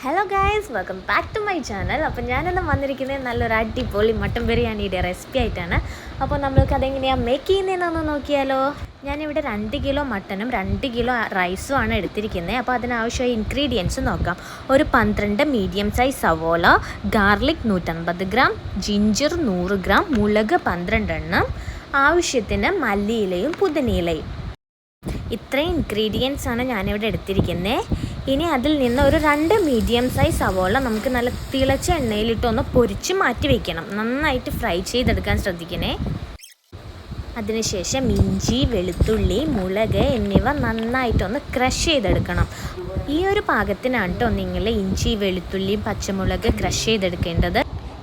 Hello guys, welcome back to my channel. അപ്പോൾ ഞാനെന്ന് വന്നിരിക്കുന്നത് നല്ലൊരു അടിപൊളി മട്ടൻ ബിരിയാണിയുടെ റെസിപ്പി ആയിട്ടാണ്. അപ്പോൾ നമ്മൾക്ക് അതെങ്ങനെയാണ് മേക്ക് ചെയ്യുന്നതെന്നൊന്ന് നോക്കിയാലോ. ഞാനിവിടെ 2 കിലോ മട്ടനും 2 കിലോ റൈസും ആണ് എടുത്തിരിക്കുന്നത്. അപ്പോൾ അതിനാവശ്യമായ ഇൻഗ്രീഡിയൻസ് നോക്കാം. ഒരു 12 മീഡിയം സൈസ് സവോള, ഗാർലിക് 150 ഗ്രാം, ജിഞ്ചർ 100 ഗ്രാം, മുളക് 12 എണ്ണം, ആവശ്യത്തിന് മല്ലിയിലയും പുതിനയിലയും. ഇത്രയും ഇൻഗ്രീഡിയൻസ് ആണ് ഞാനിവിടെ എടുത്തിരിക്കുന്നത്. ഇനി അതിൽ നിന്ന് ഒരു 2 മീഡിയം സൈസ് സവോള നമുക്ക് നല്ല തിളച്ച എണ്ണയിലിട്ടൊന്ന് പൊരിച്ച് മാറ്റി വയ്ക്കണം. നന്നായിട്ട് ഫ്രൈ ചെയ്തെടുക്കാൻ ശ്രദ്ധിക്കണേ. അതിനുശേഷം ഇഞ്ചി, വെളുത്തുള്ളി, മുളക് എന്നിവ നന്നായിട്ടൊന്ന് ക്രഷ് ചെയ്തെടുക്കണം. ഈ ഒരു പാകത്തിനാണ് കേട്ടോ നിങ്ങൾ ഇഞ്ചി, വെളുത്തുള്ളി, പച്ചമുളക് ക്രഷ് ചെയ്തെടുക്കേണ്ടത്.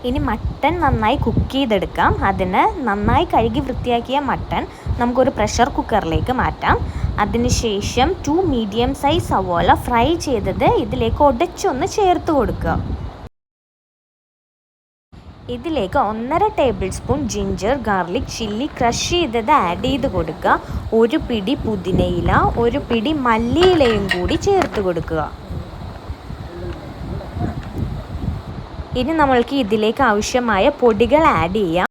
ഇനി മട്ടൻ നന്നായി കുക്ക് ചെയ്തെടുക്കാം. അതിന് നന്നായി കഴുകി വൃത്തിയാക്കിയ മട്ടൻ നമുക്കൊരു പ്രഷർ കുക്കറിലേക്ക് മാറ്റാം. അതിനുശേഷം 2 മീഡിയം സൈസ് സവോള ഫ്രൈ ചെയ്തത് ഇതിലേക്ക് ഉടച്ചൊന്ന് ചേർത്ത് കൊടുക്കുക. ഇതിലേക്ക് 1.5 table spoon ginger, garlic, chilli crush ചെയ്തത് ആഡ് ചെയ്ത് കൊടുക്കുക. 1 പിടി പുതിനയില, 1 പിടി മല്ലിയിലയും കൂടി ചേർത്ത് കൊടുക്കുക. ഇനി നമ്മൾക്ക് ഇതിലേക്ക് ആവശ്യമായ പൊടികൾ ആഡ് ചെയ്യാം.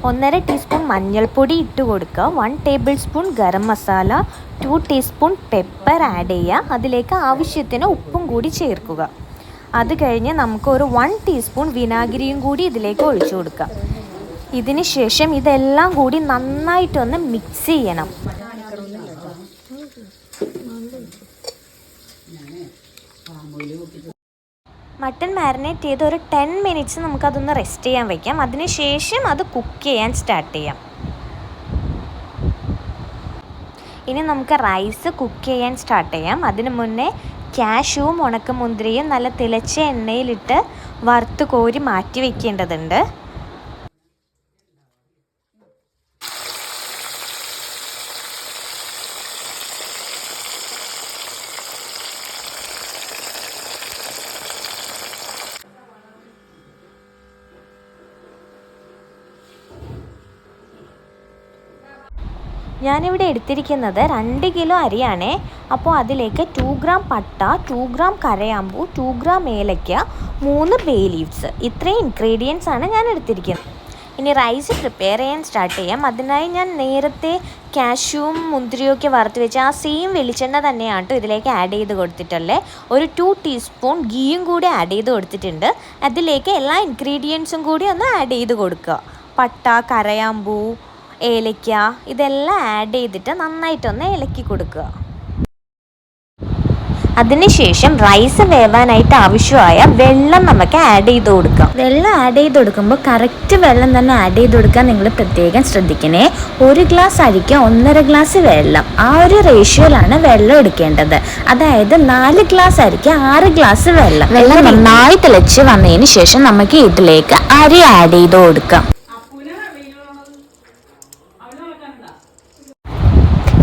1.5 ടീസ്പൂൺ മഞ്ഞൾപ്പൊടി ഇട്ട് കൊടുക്കുക. 1 table spoon garam masala, 2 teaspoon pepper add ചെയ്യുക. അതിലേക്ക് ആവശ്യത്തിന് ഉപ്പും കൂടി ചേർക്കുക. അത് കഴിഞ്ഞ് നമുക്ക് ഒരു 1 ടീസ്പൂൺ വിനാഗിരിയും കൂടി ഇതിലേക്ക് ഒഴിച്ചു കൊടുക്കാം. ഇതിന് ശേഷം ഇതെല്ലാം കൂടി നന്നായിട്ടൊന്ന് മിക്സ് ചെയ്യണം. മട്ടൺ മാരിനേറ്റ് ചെയ്ത് ഒരു 10 മിനിറ്റ്സ് നമുക്കതൊന്ന് റെസ്റ്റ് ചെയ്യാൻ വയ്ക്കാം. അതിനുശേഷം അത് കുക്ക് ചെയ്യാൻ സ്റ്റാർട്ട് ചെയ്യാം. ഇനി നമുക്ക് റൈസ് കുക്ക് ചെയ്യാൻ സ്റ്റാർട്ട് ചെയ്യാം. അതിന് മുന്നേ കാഷ്യൂവും ഉണക്കമുന്തിരിയും നല്ല തിളച്ച എണ്ണയിലിട്ട് വറുത്ത് കോരി മാറ്റി വയ്ക്കേണ്ടതുണ്ട്. ഞാനിവിടെ എടുത്തിരിക്കുന്നത് 2 കിലോ അരിയാണേ. അപ്പോൾ അതിലേക്ക് 2 ഗ്രാം പട്ട, 2 ഗ്രാം കരയാമ്പൂ, 2 ഗ്രാം ഏലയ്ക്ക, 3 ബേ ലീവ്സ്, ഇത്രയും ഇൻഗ്രീഡിയൻസ് ആണ് ഞാൻ എടുത്തിരിക്കുന്നത്. ഇനി റൈസ് പ്രിപ്പയർ ചെയ്യാൻ സ്റ്റാർട്ട് ചെയ്യാം. അതിനായി ഞാൻ നേരത്തെ കാഷ്യൂവും മുന്തിരിയൊക്കെ വറുത്ത് വെച്ച് ആ സെയിം വെളിച്ചെണ്ണ തന്നെയാണ് കേട്ടോ ഇതിലേക്ക് ആഡ് ചെയ്ത് കൊടുത്തിട്ടുള്ളത്. ഒരു 2 ടീസ്പൂൺ ഗീയും കൂടി ആഡ് ചെയ്ത് കൊടുത്തിട്ടുണ്ട്. അതിലേക്ക് എല്ലാ ഇൻഗ്രീഡിയൻസും കൂടി ഒന്ന് ആഡ് ചെയ്ത് കൊടുക്കുക. പട്ട, കരയാമ്പൂ, ഏലയ്ക്ക ഇതെല്ലാം ആഡ് ചെയ്തിട്ട് നന്നായിട്ടൊന്ന് ഇളക്കി കൊടുക്കുക. അതിനുശേഷം റൈസ് വേവാനായിട്ട് ആവശ്യമായ വെള്ളം നമുക്ക് ആഡ് ചെയ്ത് കൊടുക്കാം. വെള്ളം ആഡ് ചെയ്ത് കൊടുക്കുമ്പോൾ കറക്റ്റ് വെള്ളം തന്നെ ആഡ് ചെയ്ത് കൊടുക്കാൻ നിങ്ങൾ പ്രത്യേകം ശ്രദ്ധിക്കണേ. 1 ഗ്ലാസ് അരിക്ക് 1.5 ഗ്ലാസ് വെള്ളം, ആ ഒരു റേഷ്യോയിലാണ് വെള്ളം എടുക്കേണ്ടത്. അതായത് 4 ഗ്ലാസ് അരിക്ക് 6 ഗ്ലാസ് വെള്ളം നന്നായി തിളച്ച് വന്നതിന് ശേഷം നമുക്ക് ഇതിലേക്ക് അരി ആഡ് ചെയ്ത് കൊടുക്കാം.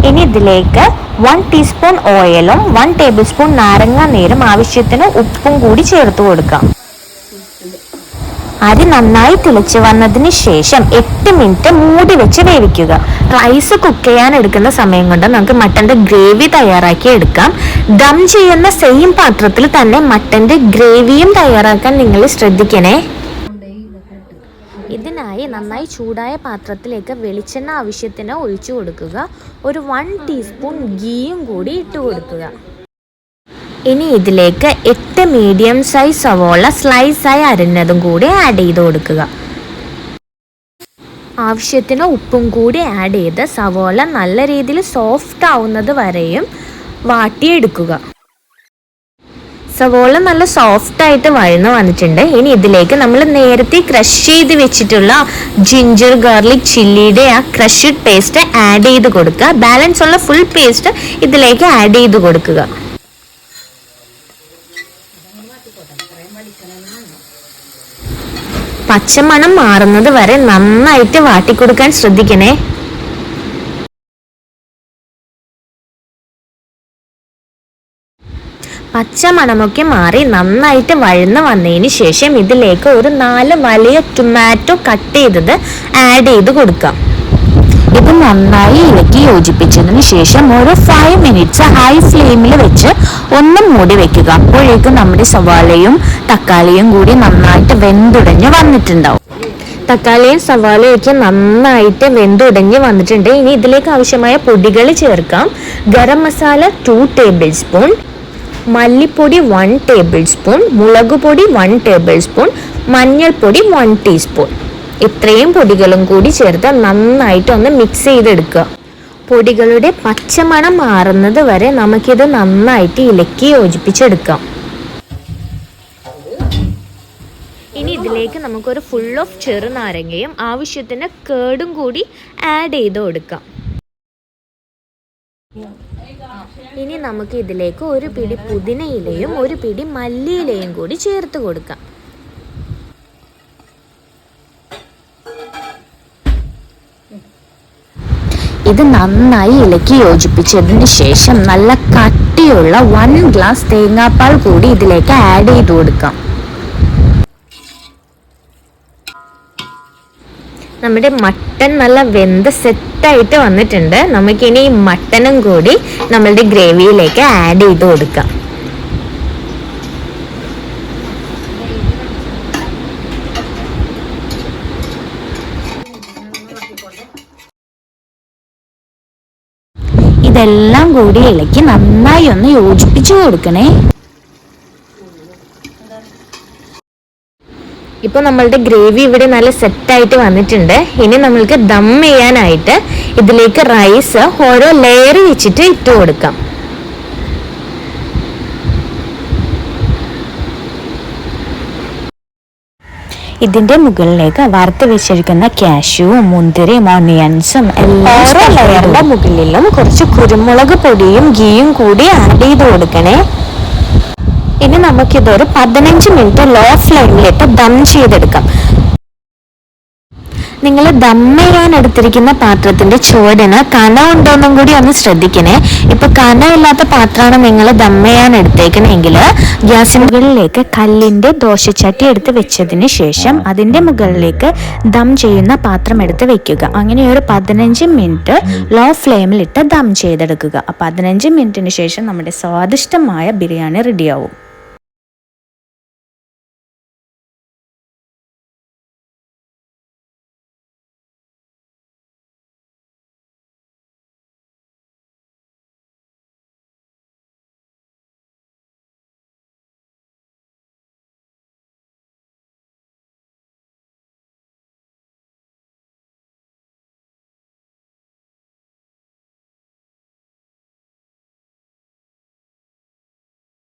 ഇനി ഇതിലേക്ക് 1 ടീസ്പൂൺ ഓയിലും 1 ടേബിൾ സ്പൂൺ നാരങ്ങ നീരും ആവശ്യത്തിന് ഉപ്പും കൂടി ചേർത്ത് കൊടുക്കാം. അരി നന്നായി തിളച്ച് വന്നതിന് ശേഷം 8 മിനിറ്റ് മൂടി വെച്ച് വേവിക്കുക. റൈസ് കുക്ക് ചെയ്യാൻ എടുക്കുന്ന സമയം കൊണ്ട് നമുക്ക് മട്ടൻ്റെ ഗ്രേവി തയ്യാറാക്കി എടുക്കാം. ദം ചെയ്യുന്ന സെയിം പാത്രത്തിൽ തന്നെ മട്ടൻ്റെ ഗ്രേവിയും തയ്യാറാക്കാൻ നിങ്ങൾ ശ്രദ്ധിക്കണേ. ഇതിനായി നന്നായി ചൂടായ പാത്രത്തിലേക്ക് വെളിച്ചെണ്ണ ആവശ്യത്തിന് ഒഴിച്ചു കൊടുക്കുക. ഒരു 1 ടീസ്പൂൺ ഗീയും കൂടി ഇട്ട് കൊടുക്കുക. ഇനി ഇതിലേക്ക് 8 മീഡിയം സൈസ് സവോള സ്ലൈസായി അരിഞ്ഞതും കൂടി ആഡ് ചെയ്ത് കൊടുക്കുക. ആവശ്യത്തിന് ഉപ്പും കൂടി ആഡ് ചെയ്ത് സവോള നല്ല രീതിയിൽ സോഫ്റ്റ് ആവുന്നത് വരെയും വാട്ടിയെടുക്കുക. സവോള നല്ല സോഫ്റ്റായിട്ട് വഴന്ന് വന്നിട്ടുണ്ട്. ഇനി ഇതിലേക്ക് നമ്മൾ നേരത്തെ ക്രഷ് ചെയ്ത് വെച്ചിട്ടുള്ള ജിഞ്ചർ, ഗാർലിക്, ചില്ലിയുടെ ആ ക്രഷ്ഡ് പേസ്റ്റ് ആഡ് ചെയ്ത് കൊടുക്കുക. ബാലൻസ് ഉള്ള ഫുൾ പേസ്റ്റ് ഇതിലേക്ക് ആഡ് ചെയ്ത് കൊടുക്കുക. പച്ചമണം മാറുന്നത് വരെ നന്നായിട്ട് വാട്ടിക്കൊടുക്കാൻ ശ്രദ്ധിക്കണേ. പച്ചമണമൊക്കെ മാറി നന്നായിട്ട് വഴന്ന് വന്നതിന് ശേഷം ഇതിലേക്ക് ഒരു 4 വലിയ ടൊമാറ്റോ കട്ട് ചെയ്തത് ആഡ് ചെയ്ത് കൊടുക്കാം. ഇത് നന്നായി ഇളക്കി യോജിപ്പിച്ചതിന് ശേഷം ഒരു 5 മിനിറ്റ്സ് ഹൈ ഫ്ലെയിമിൽ വെച്ച് ഒന്ന് മൂടി വെക്കുക. അപ്പോഴേക്കും നമ്മുടെ സവാളയും തക്കാളിയും കൂടി നന്നായിട്ട് വെന്തുടഞ്ഞ് വന്നിട്ടുണ്ടാവും. തക്കാളിയും സവാളയും ഒക്കെ നന്നായിട്ട് വെന്തുടഞ്ഞ് വന്നിട്ടുണ്ട്. ഇനി ഇതിലേക്ക് ആവശ്യമായ പൊടികൾ ചേർക്കാം. ഗരം മസാല 2 ടേബിൾ സ്പൂൺ, മല്ലിപ്പൊടി 1 ടേബിൾ സ്പൂൺ, മുളക് പൊടി 1 ടേബിൾ സ്പൂൺ, മഞ്ഞൾപ്പൊടി 1 ടീസ്പൂൺ. ഇത്രയും പൊടികളും കൂടി ചേർത്ത് നന്നായിട്ട് ഒന്ന് മിക്സ് ചെയ്തെടുക്കുക. പൊടികളുടെ പച്ചമണം മാറുന്നത് വരെ നമുക്കിത് നന്നായിട്ട് ഇളക്കി യോജിപ്പിച്ചെടുക്കാം. ഇനി ഇതിലേക്ക് നമുക്കൊരു ഫുൾ ഓഫ് ചെറുനാരങ്ങയും ആവശ്യത്തിന് കേടും കൂടി ആഡ് ചെയ്ത് കൊടുക്കാം. ഇനി നമുക്ക് ഇതിലേക്ക് ഒരു പിടി പുതിനയിലയും ഒരു പിടി മല്ലിയിലയും കൂടി ചേർത്ത് കൊടുക്കാം. ഇത് നന്നായി ഇളക്കി യോജിപ്പിച്ചതിന് ശേഷം നല്ല കട്ടിയുള്ള 1 ഗ്ലാസ് തേങ്ങാപ്പാൽ കൂടി ഇതിലേക്ക് ആഡ് ചെയ്ത് കൊടുക്കാം. നമ്മുടെ മട്ടൻ നല്ല വെന്ത് സെറ്റായിട്ട് വന്നിട്ടുണ്ട്. നമുക്കിനി ഈ മട്ടനും കൂടി നമ്മളുടെ ഗ്രേവിയിലേക്ക് ആഡ് ചെയ്ത് കൊടുക്കാം. ഇതെല്ലാം കൂടി ഇളക്കി നന്നായി ഒന്ന് യോജിപ്പിച്ചു കൊടുക്കണേ. ഇപ്പോൾ നമ്മളുടെ ഗ്രേവി ഇവിടെ നല്ല സെറ്റായിട്ട് വന്നിട്ടുണ്ട്. ഇനി നമ്മൾക്ക് ദം ചെയ്യാനായിട്ട് ഇതിലേക്ക് റൈസ് ഓരോ ലെയർ വെച്ചിട്ട് ഇട്ട് കൊടുക്കാം. ഇതിന്റെ മുകളിലേക്ക് വറുത്ത് വെച്ചിരിക്കുന്ന കാഷ്യൂവും മുന്തിരിയും ഓണിയൻസും ഓരോ ലെയറിന്റെ മുകളിലും കുറച്ച് കുരുമുളക് പൊടിയും ഗീയും കൂടി ആഡ് ചെയ്ത് കൊടുക്കണേ. ഇനി നമുക്കിതൊരു 15 മിനിറ്റ് ലോ ഫ്ലെയിമിലിട്ട് ദം ചെയ്തെടുക്കാം. നിങ്ങൾ ദം ചെയ്യാൻ എടുത്തിരിക്കുന്ന പാത്രത്തിന്റെ ചുവടിന് കന ഉണ്ടോന്നും കൂടി ഒന്ന് ശ്രദ്ധിക്കണേ. ഇപ്പൊ കനമില്ലാത്ത പാത്രമാണ് നിങ്ങൾ ദം ചെയ്യാൻ എടുത്തേക്കണമെങ്കിൽ ഗ്യാസിന് മുകളിലേക്ക് കല്ലിന്റെ ദോശച്ചട്ടി എടുത്ത് വെച്ചതിന് ശേഷം അതിന്റെ മുകളിലേക്ക് ദം ചെയ്യുന്ന പാത്രം എടുത്ത് വെക്കുക. അങ്ങനെ ഒരു 15 മിനിറ്റ് ലോ ഫ്ലെയിമിലിട്ട് ദം ചെയ്തെടുക്കുക. 15 മിനിറ്റിന് ശേഷം നമ്മുടെ സ്വാദിഷ്ടമായ ബിരിയാണി റെഡിയാവും.